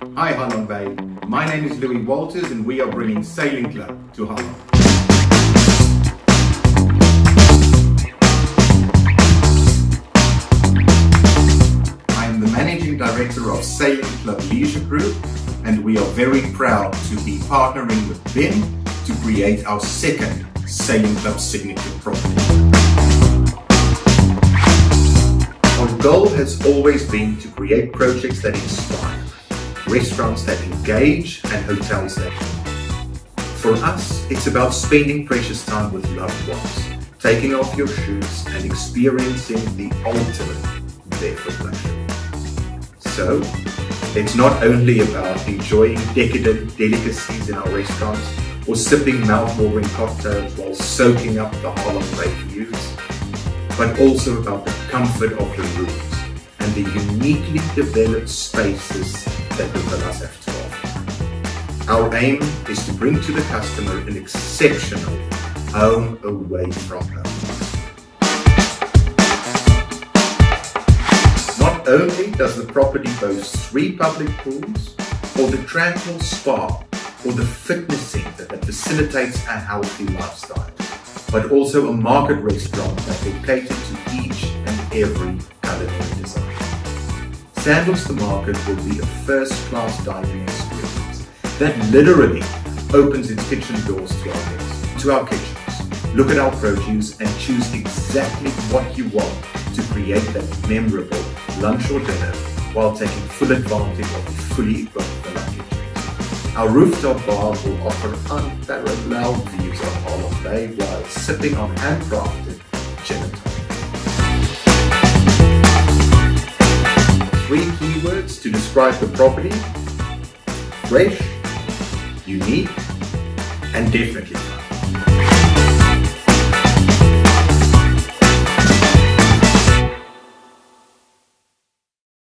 Hi Holland Bay, my name is Louis Walters and we are bringing Sailing Club to Holland. I am the Managing Director of Sailing Club Leisure Group and we are very proud to be partnering with BIM to create our second Sailing Club signature property. Our goal has always been to create projects that inspire, restaurants that engage, and hotels that heal. For us, it's about spending precious time with loved ones, taking off your shoes and experiencing the ultimate barefoot luxury. So, it's not only about enjoying decadent delicacies in our restaurants or sipping mouth-watering cocktails while soaking up the Holland Bay views, but also about the comfort of the rooms and the uniquely developed spaces that the villas have to offer. Our aim is to bring to the customer an exceptional home away from home. Not only does the property boast 3 public pools, or the tranquil spa, or the fitness center that facilitates a healthy lifestyle, but also a market restaurant that will cater to each and every culinary desire. Sandals the Market will be a first-class dining experience that literally opens its kitchen doors to our guests, to our kitchens. Look at our produce and choose exactly what you want to create that memorable lunch or dinner while taking full advantage of the fully equipped villa kitchen. Our rooftop bar will offer unparalleled views of Holland Bay while sipping on handcrafted gin and tonic. 3 keywords to describe the property: fresh, unique, and definitely